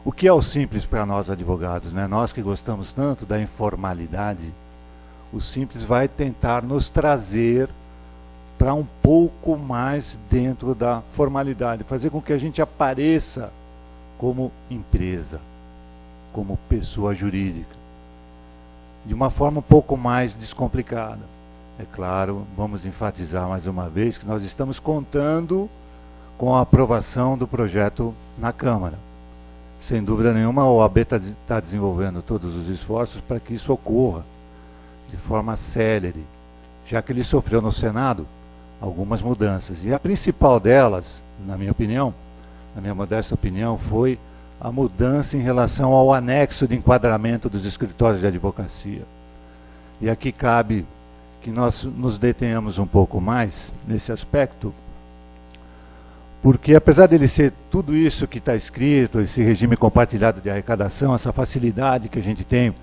O que é o Simples para nós advogados, né? Nós que gostamos tanto da informalidade, o Simples vai tentar nos trazer para um pouco mais dentro da formalidade, fazer com que a gente apareça como empresa, como pessoa jurídica, de uma forma um pouco mais descomplicada. É claro, vamos enfatizar mais uma vez que nós estamos contando com a aprovação do projeto na Câmara. Sem dúvida nenhuma, a OAB está desenvolvendo todos os esforços para que isso ocorra de forma célere, já que ele sofreu no Senado algumas mudanças. E a principal delas, na minha opinião, na minha modesta opinião, foi a mudança em relação ao anexo de enquadramento dos escritórios de advocacia. E aqui cabe que nós nos detenhamos um pouco mais nesse aspecto, porque apesar dele ser tudo isso que está escrito, esse regime compartilhado de arrecadação, essa facilidade que a gente tem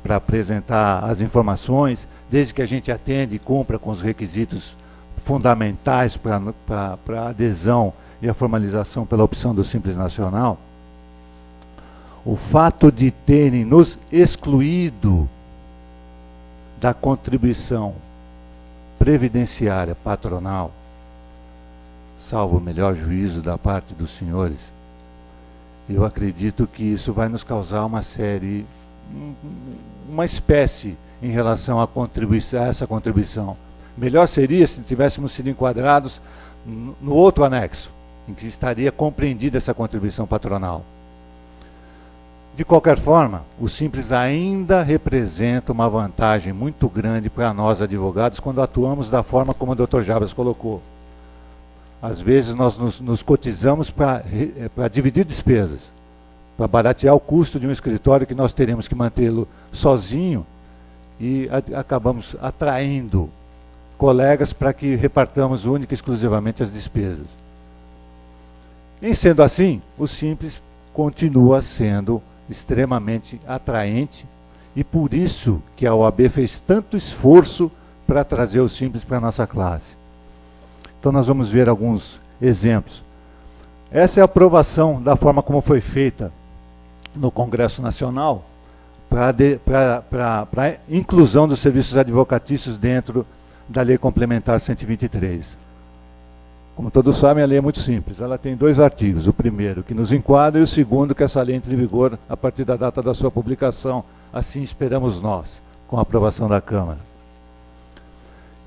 para apresentar as informações, desde que a gente atende e cumpra com os requisitos fundamentais para a adesão e a formalização pela opção do Simples Nacional, o fato de terem nos excluído da contribuição previdenciária patronal, salvo o melhor juízo da parte dos senhores, eu acredito que isso vai nos causar uma espécie em relação a essa contribuição. Melhor seria se tivéssemos sido enquadrados no outro anexo, em que estaria compreendida essa contribuição patronal. De qualquer forma, o Simples ainda representa uma vantagem muito grande para nós advogados quando atuamos da forma como o Dr. Jabas colocou. Às vezes nós nos cotizamos para dividir despesas, para baratear o custo de um escritório que nós teremos que mantê-lo sozinho e acabamos atraindo colegas para que repartamos única e exclusivamente as despesas. Em sendo assim, o Simples continua sendo extremamente atraente e por isso que a OAB fez tanto esforço para trazer o Simples para a nossa classe. Então nós vamos ver alguns exemplos. Essa é a aprovação da forma como foi feita no Congresso Nacional para a inclusão dos serviços advocatícios dentro da Lei Complementar 123. Como todos sabem, a lei é muito simples. Ela tem 2 artigos. O primeiro, que nos enquadra, e o segundo, que essa lei entre em vigor a partir da data da sua publicação. Assim esperamos nós, com a aprovação da Câmara.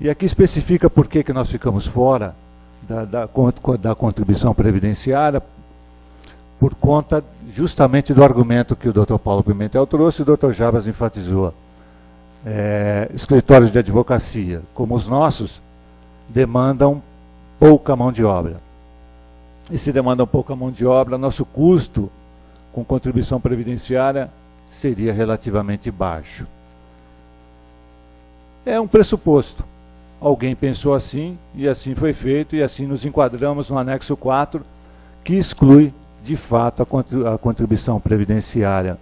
E aqui especifica por que nós ficamos fora da contribuição previdenciária, por conta justamente do argumento que o Dr. Paulo Pimentel trouxe e o Dr. Jabas enfatizou. Escritórios de advocacia, como os nossos, demandam pouca mão de obra. E se demandam pouca mão de obra, nosso custo com contribuição previdenciária seria relativamente baixo. É um pressuposto. Alguém pensou assim, e assim foi feito, e assim nos enquadramos no anexo 4, que exclui, de fato, a contribuição previdenciária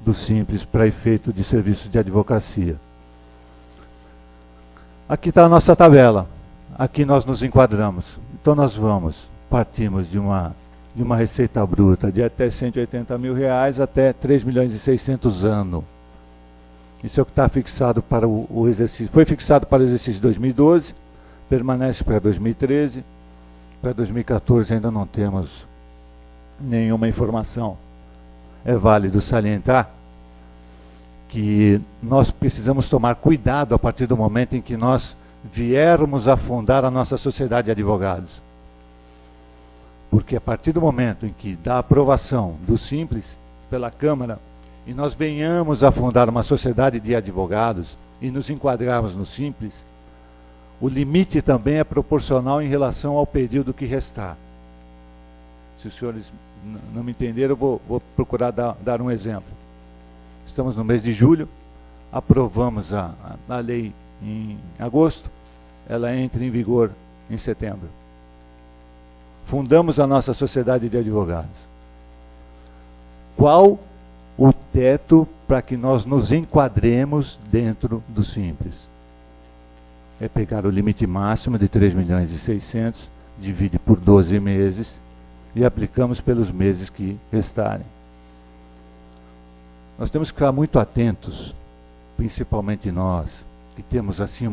do Simples para efeito de serviço de advocacia. Aqui está a nossa tabela. Aqui nós nos enquadramos. Então nós partimos de uma receita bruta de até R$180 mil até 3.600.000 ano. Isso é o que está fixado para o exercício. Foi fixado para o exercício de 2012, permanece para 2013. Para 2014 ainda não temos nenhuma informação. É válido salientar que nós precisamos tomar cuidado a partir do momento em que nós viermos a fundar a nossa sociedade de advogados. Porque a partir do momento em que dá aprovação do Simples pela Câmara, e nós venhamos a fundar uma sociedade de advogados e nos enquadrarmos no Simples, o limite também é proporcional em relação ao período que restar. Se os senhores não me entenderam, eu vou procurar dar um exemplo. Estamos no mês de julho, aprovamos a lei em agosto, ela entra em vigor em setembro. Fundamos a nossa sociedade de advogados. Qual o teto para que nós nos enquadremos dentro do Simples? É pegar o limite máximo de 3.600.000, divide por 12 meses e aplicamos pelos meses que restarem. Nós temos que ficar muito atentos, principalmente nós, que temos assim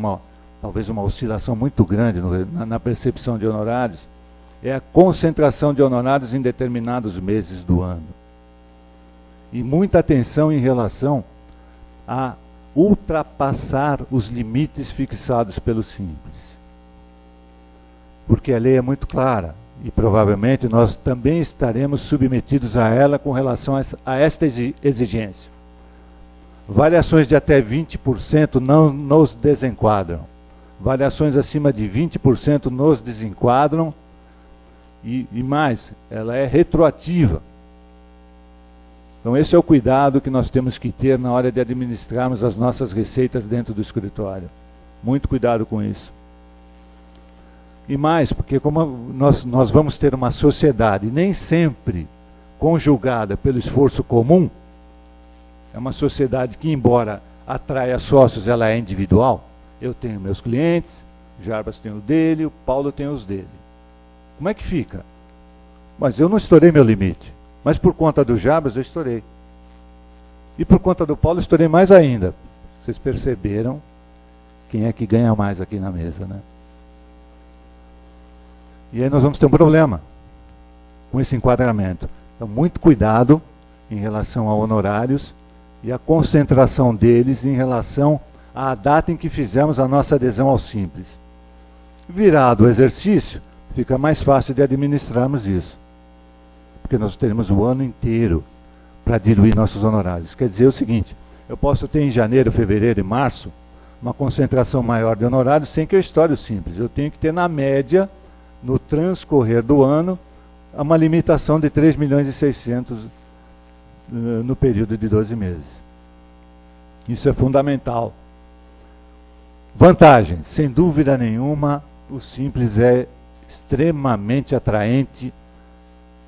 talvez uma oscilação muito grande na percepção de honorários, é a concentração de honorários em determinados meses do ano. E muita atenção em relação a ultrapassar os limites fixados pelo Simples. Porque a lei é muito clara e provavelmente nós também estaremos submetidos a ela com relação a esta exigência. Variações de até 20% não nos desenquadram. Variações acima de 20% nos desenquadram e mais, ela é retroativa. Então esse é o cuidado que nós temos que ter na hora de administrarmos as nossas receitas dentro do escritório. Muito cuidado com isso. E mais, porque como nós vamos ter uma sociedade nem sempre conjugada pelo esforço comum, é uma sociedade que, embora atraia sócios, ela é individual. Eu tenho meus clientes, Jarbas tem o dele, o Paulo tem os dele. Como é que fica? Mas eu não estourei meu limite. Mas por conta do Jarbas eu estourei. E por conta do Paulo eu estourei mais ainda. Vocês perceberam quem é que ganha mais aqui na mesa, né? E aí nós vamos ter um problema com esse enquadramento. Então, muito cuidado em relação a honorários e a concentração deles em relação à data em que fizemos a nossa adesão ao Simples. Virado o exercício, fica mais fácil de administrarmos isso. Porque nós teremos o ano inteiro para diluir nossos honorários. Quer dizer o seguinte, eu posso ter em janeiro, fevereiro e março uma concentração maior de honorários sem que eu estoure o Simples. Eu tenho que ter, na média, no transcorrer do ano, uma limitação de 3.600.000 no período de 12 meses. Isso é fundamental. Vantagem, sem dúvida nenhuma, o Simples é extremamente atraente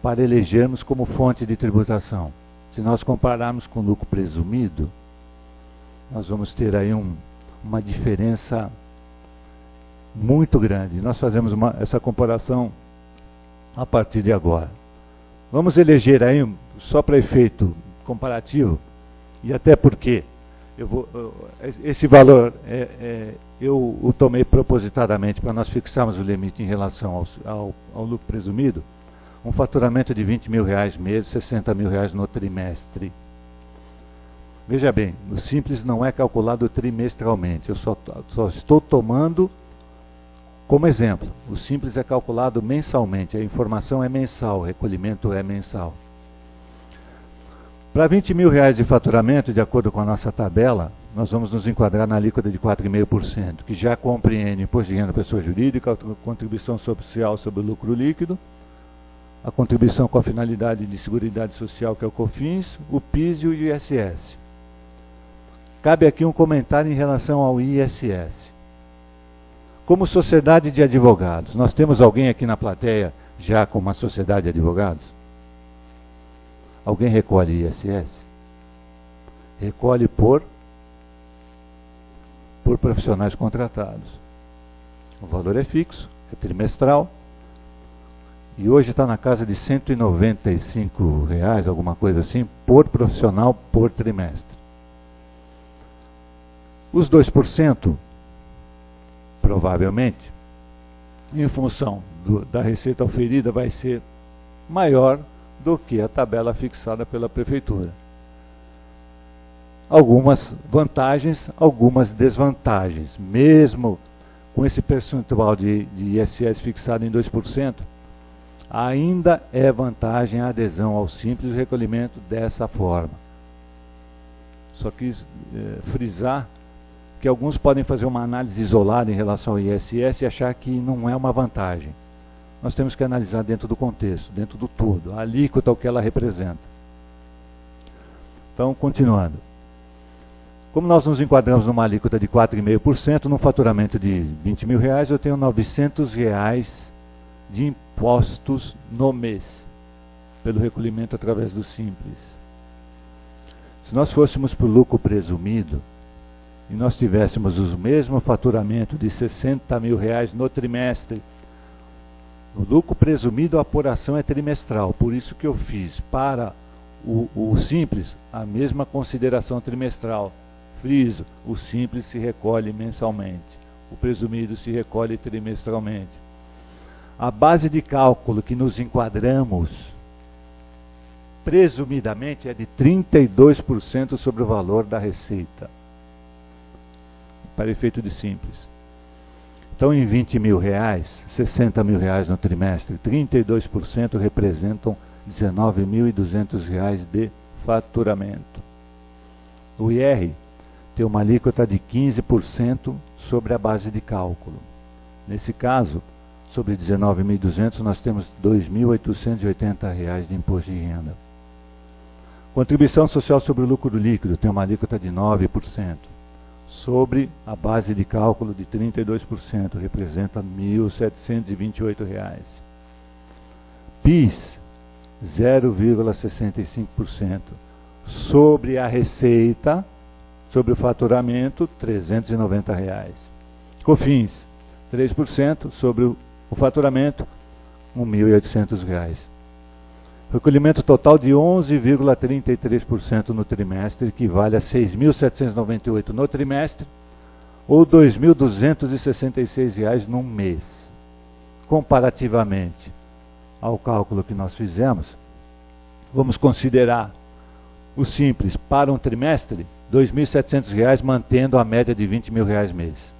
para elegermos como fonte de tributação. Se nós compararmos com o lucro presumido, nós vamos ter aí uma diferença muito grande. Nós fazemos essa comparação a partir de agora. Vamos eleger aí, só para efeito comparativo, e até porque esse valor eu o tomei propositadamente para nós fixarmos o limite em relação ao lucro presumido, um faturamento de R$20.000 mês, R$60.000 no trimestre. Veja bem, o Simples não é calculado trimestralmente, eu só estou tomando como exemplo. O Simples é calculado mensalmente, a informação é mensal, o recolhimento é mensal. Para R$20.000 de faturamento, de acordo com a nossa tabela, nós vamos nos enquadrar na alíquota de 4,5%, que já compreende imposto de renda da pessoa jurídica, a contribuição social sobre o lucro líquido, a contribuição com a finalidade de seguridade social, que é o COFINS, o PIS e o ISS. Cabe aqui um comentário em relação ao ISS. Como sociedade de advogados, nós temos alguém aqui na plateia já com uma sociedade de advogados? Alguém recolhe ISS? Recolhe por profissionais contratados. O valor é fixo, é trimestral, e hoje está na casa de R$195, alguma coisa assim, por profissional por trimestre. Os 2%, provavelmente, em função da receita oferida, vai ser maior do que a tabela fixada pela prefeitura. Algumas vantagens, algumas desvantagens. Mesmo com esse percentual de ISS fixado em 2%, ainda é vantagem a adesão ao simples recolhimento dessa forma. Só quis frisar que alguns podem fazer uma análise isolada em relação ao ISS e achar que não é uma vantagem. Nós temos que analisar dentro do contexto, dentro do todo, a alíquota, o que ela representa. Então, continuando. Como nós nos enquadramos numa alíquota de 4,5%, num faturamento de R$20.000, eu tenho R$900 de impostos no mês, pelo recolhimento através do Simples. Se nós fôssemos para o lucro presumido, e nós tivéssemos o mesmo faturamento de R$60.000 no trimestre, No lucro presumido, a apuração é trimestral, por isso que eu fiz para o simples a mesma consideração trimestral. Friso, o simples se recolhe mensalmente, o presumido se recolhe trimestralmente. A base de cálculo que nos enquadramos, presumidamente, é de 32% sobre o valor da receita, para efeito de simples. Então, em 20 mil reais, 60 mil reais no trimestre, 32% representam 19.200 reais de faturamento. O IR tem uma alíquota de 15% sobre a base de cálculo. Nesse caso, sobre 19.200, nós temos R$ 2.880 de imposto de renda. Contribuição social sobre o lucro líquido tem uma alíquota de 9%. Sobre a base de cálculo de 32%, representa R$ 1.728. PIS, 0,65%. Sobre a receita, sobre o faturamento, R$ 390. COFINS, 3% sobre o faturamento, R$ 1.800. Recolhimento total de 11,33% no trimestre, equivale a R$ 6.798 no trimestre, ou R$ 2.266 num mês. Comparativamente ao cálculo que nós fizemos, vamos considerar o simples para um trimestre, R$ 2.700, mantendo a média de R$ 20 mil mês.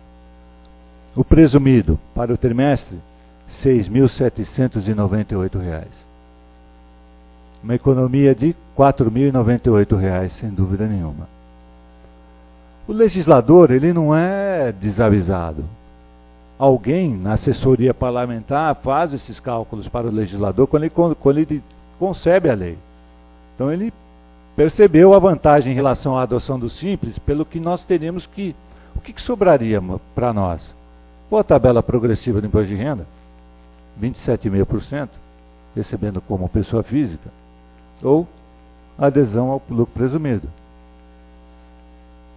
O presumido para o trimestre, R$ 6.798. Uma economia de R$ 4.098, sem dúvida nenhuma. O legislador, ele não é desavisado. Alguém na assessoria parlamentar faz esses cálculos para o legislador quando ele concebe a lei. Então ele percebeu a vantagem em relação à adoção do simples, pelo que nós teríamos que... O que sobraria para nós? Ou a tabela progressiva do imposto de renda, 27,5%, recebendo como pessoa física, ou adesão ao lucro presumido.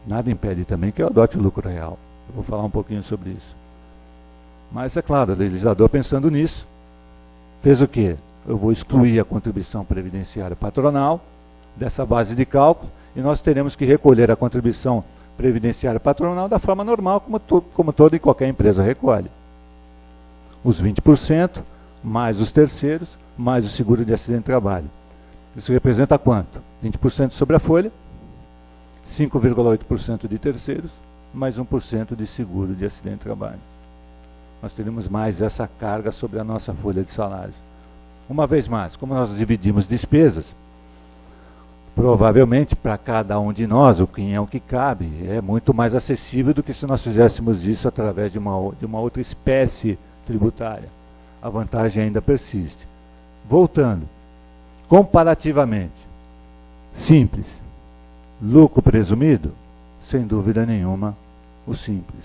Nada impede também que eu adote o lucro real. Eu vou falar um pouquinho sobre isso. Mas é claro, o legislador, pensando nisso, fez o quê? Eu vou excluir a contribuição previdenciária patronal dessa base de cálculo e nós teremos que recolher a contribuição previdenciária patronal da forma normal, como toda e qualquer empresa recolhe. Os 20%, mais os terceiros, mais o seguro de acidente de trabalho. Isso representa quanto? 20% sobre a folha, 5,8% de terceiros, mais 1% de seguro de acidente de trabalho. Nós teremos mais essa carga sobre a nossa folha de salários. Uma vez mais, como nós dividimos despesas, provavelmente para cada um de nós, o quinhão que cabe, é muito mais acessível do que se nós fizéssemos isso através de uma outra espécie tributária. A vantagem ainda persiste. Voltando. Comparativamente, simples, lucro presumido, sem dúvida nenhuma, o simples.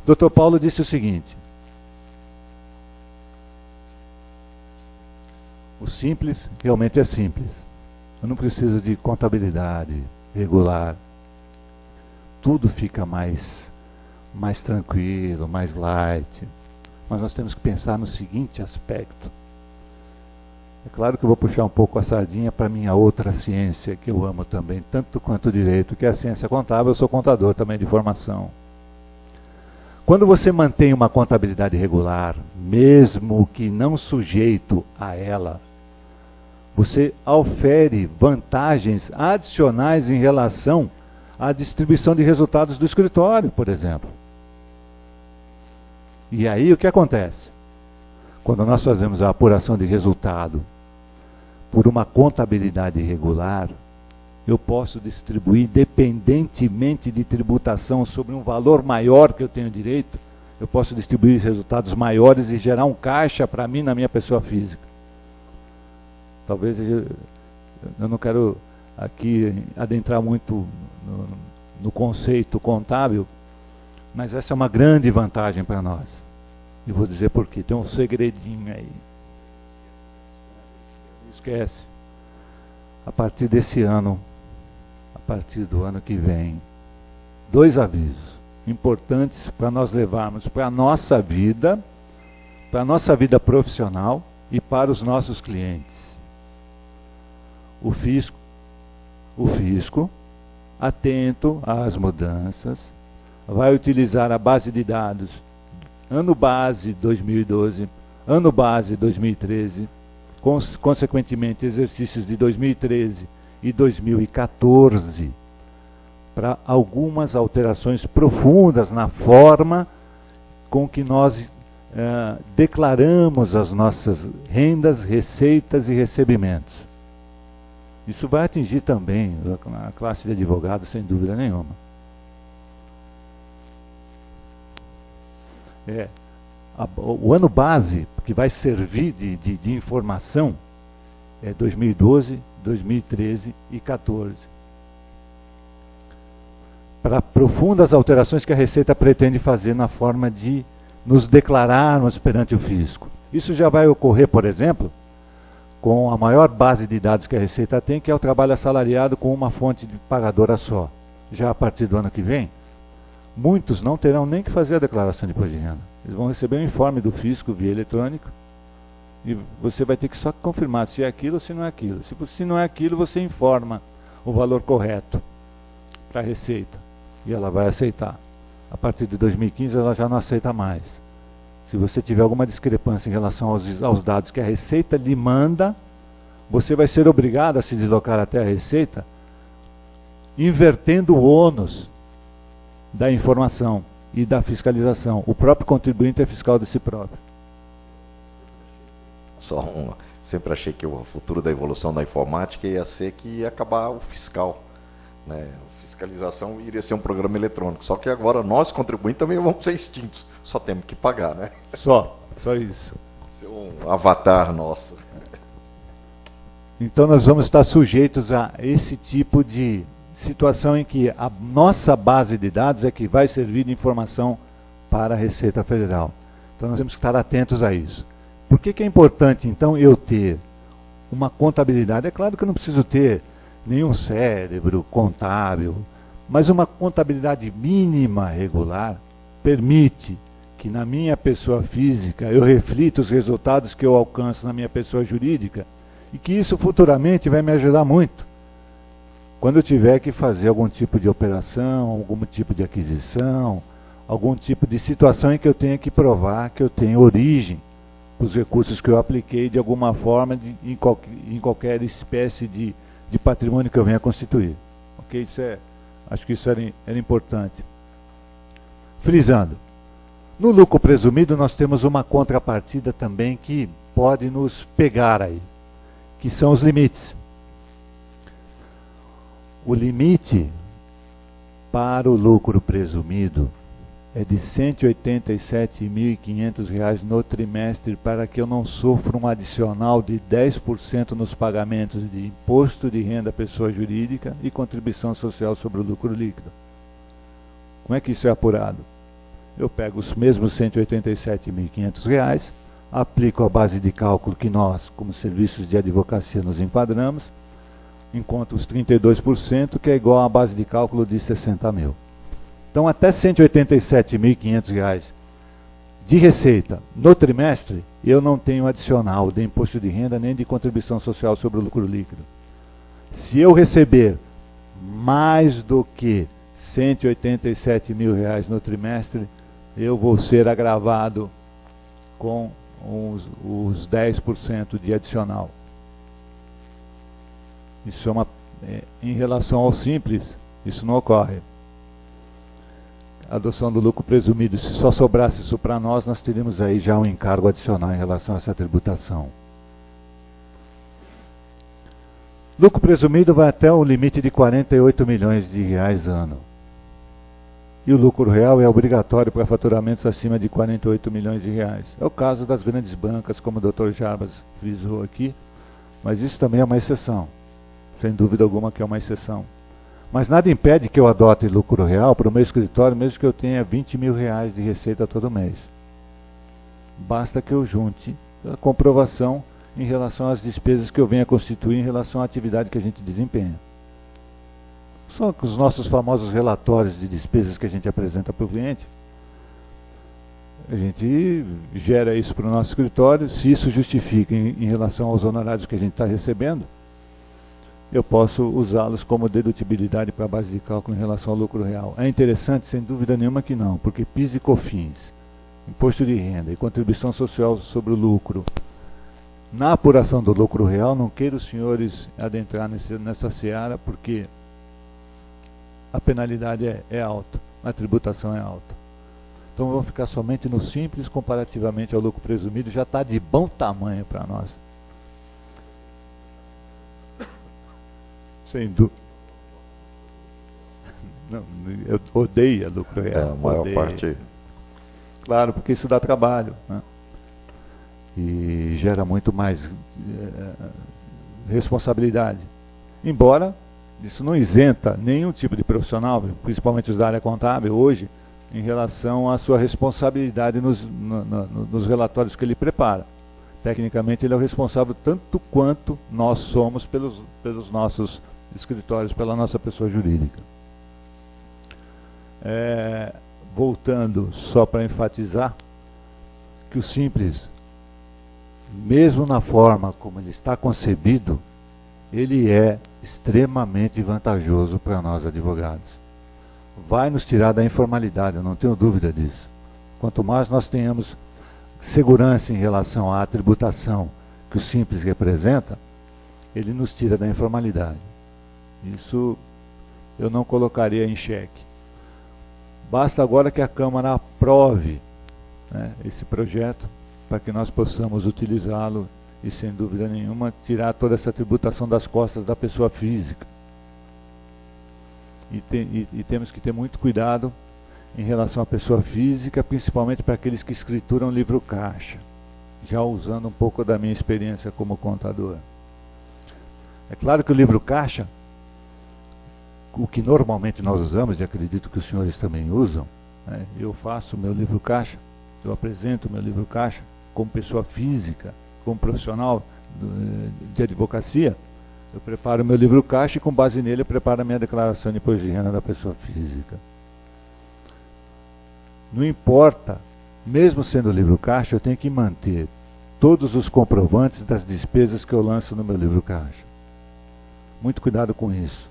Dr. Paulo disse o seguinte: o simples realmente é simples. Eu não preciso de contabilidade regular. Tudo fica mais tranquilo, mais light. Mas nós temos que pensar no seguinte aspecto. É claro que eu vou puxar um pouco a sardinha para a minha outra ciência, que eu amo também, tanto quanto o direito, que é a ciência contábil. Eu sou contador também de formação. Quando você mantém uma contabilidade regular, mesmo que não sujeito a ela, você ofere vantagens adicionais em relação à distribuição de resultados do escritório, por exemplo. E aí o que acontece? Quando nós fazemos a apuração de resultado por uma contabilidade regular, eu posso distribuir, independentemente de tributação, sobre um valor maior que eu tenho direito, eu posso distribuir resultados maiores e gerar um caixa para mim na minha pessoa física. Talvez eu não quero aqui adentrar muito no conceito contábil, mas essa é uma grande vantagem para nós. E vou dizer por quê. Tem um segredinho aí. Não esquece. A partir desse ano, a partir do ano que vem, 2 avisos importantes para nós levarmos para a nossa vida, para a nossa vida profissional e para os nossos clientes. O fisco, atento às mudanças, vai utilizar a base de dados ano base 2012, ano base 2013, consequentemente exercícios de 2013 e 2014, para algumas alterações profundas na forma com que nós declaramos as nossas rendas, receitas e recebimentos. Isso vai atingir também a classe de advogados, sem dúvida nenhuma. O ano base que vai servir de informação é 2012, 2013 e 2014. Para profundas alterações que a Receita pretende fazer na forma de nos declararmos perante o fisco. Isso já vai ocorrer, por exemplo, com a maior base de dados que a Receita tem, que é o trabalho assalariado com uma fonte de pagadora só. Já a partir do ano que vem, muitos não terão nem que fazer a declaração de imposto de renda. Eles vão receber um informe do fisco via eletrônico e você vai ter que só confirmar se é aquilo ou se não é aquilo. Se não é aquilo, você informa o valor correto para a Receita e ela vai aceitar. A partir de 2015 ela já não aceita mais. Se você tiver alguma discrepância em relação aos dados que a Receita lhe manda, você vai ser obrigado a se deslocar até a Receita, invertendo o ônus da informação e da fiscalização. O próprio contribuinte é fiscal de si próprio. Sempre achei que o futuro da evolução da informática ia ser que ia acabar o fiscal, né? Fiscalização iria ser um programa eletrônico. Só que agora nós, contribuintes, também vamos ser extintos. Só temos que pagar, né? Só isso. Ser um avatar nosso. Então nós vamos estar sujeitos a esse tipo de situação em que a nossa base de dados é que vai servir de informação para a Receita Federal. Então nós temos que estar atentos a isso. Por que é importante, então, eu ter uma contabilidade? É claro que eu não preciso ter nenhum cérebro contábil, mas uma contabilidade mínima regular permite que na minha pessoa física eu reflita os resultados que eu alcanço na minha pessoa jurídica e que isso futuramente vai me ajudar muito. Quando eu tiver que fazer algum tipo de operação, algum tipo de aquisição, algum tipo de situação em que eu tenha que provar que eu tenho origem os recursos que eu apliquei de alguma forma em qualquer espécie de patrimônio que eu venha constituir. Ok? Acho que isso era importante. Frisando, no lucro presumido nós temos uma contrapartida também que pode nos pegar aí, que são os limites. O limite para o lucro presumido é de R$ 187.500 no trimestre, para que eu não sofra um adicional de 10% nos pagamentos de imposto de renda à pessoa jurídica e contribuição social sobre o lucro líquido. Como é que isso é apurado? Eu pego os mesmos R$ 187.500, aplico a base de cálculo que nós, como serviços de advocacia, nos enquadramos, encontro os 32%, que é igual à base de cálculo de 60 mil. Então, até R$ 187.500 de receita no trimestre, eu não tenho adicional de imposto de renda nem de contribuição social sobre o lucro líquido. Se eu receber mais do que R$ 187.000 no trimestre, eu vou ser agravado com os 10% de adicional. Isso em relação ao simples, isso não ocorre. A adoção do lucro presumido, se só sobrasse isso para nós teríamos aí já um encargo adicional em relação a essa tributação. Lucro presumido vai até o limite de R$ 48 milhões ano. E o lucro real é obrigatório para faturamentos acima de R$ 48 milhões. É o caso das grandes bancas, como o Dr. Jarbas frisou aqui, mas isso também é uma exceção. Sem dúvida alguma que é uma exceção. Mas nada impede que eu adote lucro real para o meu escritório, mesmo que eu tenha R$ 20 mil de receita todo mês. Basta que eu junte a comprovação em relação às despesas que eu venha constituir em relação à atividade que a gente desempenha. São os nossos famosos relatórios de despesas que a gente apresenta para o cliente. A gente gera isso para o nosso escritório. Se isso justifica em relação aos honorários que a gente está recebendo, eu posso usá-los como dedutibilidade para a base de cálculo em relação ao lucro real. É interessante? Sem dúvida nenhuma que não, porque PIS e COFINS, imposto de renda e contribuição social sobre o lucro, na apuração do lucro real, não queiro os senhores adentrar nessa seara, porque a penalidade é alta, a tributação é alta. Então vamos ficar somente no simples comparativamente ao lucro presumido, já está de bom tamanho para nós. Sem dúvida. Não, eu odeio lucro real. A maior parte. Claro, porque isso dá trabalho, né? E gera muito mais responsabilidade. Embora isso não isenta nenhum tipo de profissional, principalmente os da área contábil, hoje, em relação à sua responsabilidade nos relatórios que ele prepara. Tecnicamente, ele é o responsável tanto quanto nós somos pelos nossos escritórios, pela nossa pessoa jurídica. Voltando só para enfatizar que o Simples, mesmo na forma como ele está concebido, ele é extremamente vantajoso para nós advogados. Vai nos tirar da informalidade, eu não tenho dúvida disso. Quanto mais nós tenhamos segurança em relação à tributação que o Simples representa, ele nos tira da informalidade. Isso eu não colocaria em xeque. Basta agora que a Câmara aprove, né, esse projeto, para que nós possamos utilizá-lo e, sem dúvida nenhuma, tirar toda essa tributação das costas da pessoa física. E temos que ter muito cuidado em relação à pessoa física, principalmente para aqueles que escrituram livro caixa, já usando um pouco da minha experiência como contador. É claro que o livro caixa, o que normalmente nós usamos, e acredito que os senhores também usam, né, eu faço meu livro caixa, eu apresento meu livro caixa como pessoa física, como profissional de advocacia, eu preparo meu livro caixa e com base nele eu preparo a minha declaração de imposto de renda da pessoa física. Não importa, mesmo sendo livro caixa, eu tenho que manter todos os comprovantes das despesas que eu lanço no meu livro caixa. Muito cuidado com isso.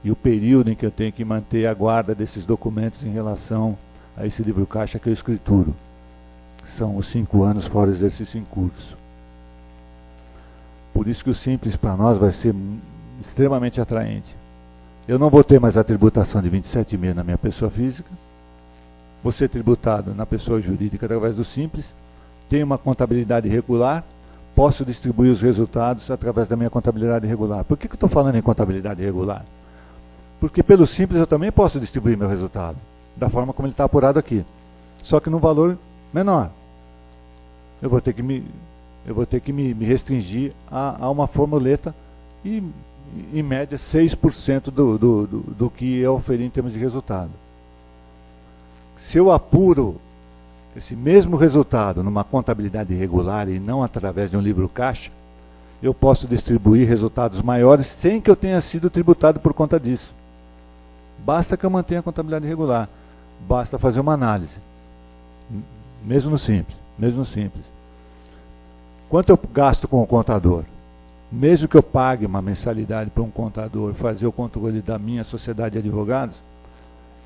E o período em que eu tenho que manter a guarda desses documentos em relação a esse livro caixa que eu escrituro. São os 5 anos fora o exercício em curso. Por isso que o Simples para nós vai ser extremamente atraente. Eu não vou ter mais a tributação de 27 mil na minha pessoa física. Vou ser tributado na pessoa jurídica através do Simples. Tenho uma contabilidade regular. Posso distribuir os resultados através da minha contabilidade regular. Por que eu estou falando em contabilidade regular? Porque pelo Simples eu também posso distribuir meu resultado, da forma como ele está apurado aqui. Só que num valor menor. Eu vou ter que me restringir a uma formuleta e, em média, 6% do que eu oferi em termos de resultado. Se eu apuro esse mesmo resultado numa contabilidade regular e não através de um livro caixa, eu posso distribuir resultados maiores sem que eu tenha sido tributado por conta disso. Basta que eu mantenha a contabilidade regular. Basta fazer uma análise. Mesmo no Simples. Quanto eu gasto com o contador? Mesmo que eu pague uma mensalidade para um contador fazer o controle da minha sociedade de advogados,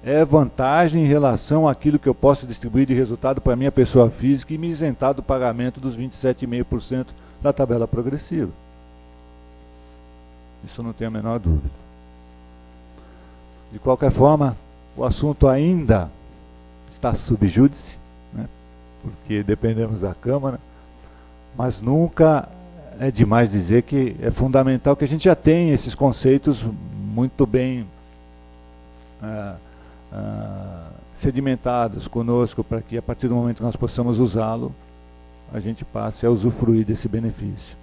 é vantagem em relação àquilo que eu posso distribuir de resultado para a minha pessoa física e me isentar do pagamento dos 27,5% da tabela progressiva. Isso eu não tenho a menor dúvida. De qualquer forma, o assunto ainda está sub júdice, né, porque dependemos da Câmara, mas nunca é demais dizer que é fundamental que a gente já tenha esses conceitos muito bem sedimentados conosco, para que a partir do momento que nós possamos usá-lo, a gente passe a usufruir desse benefício.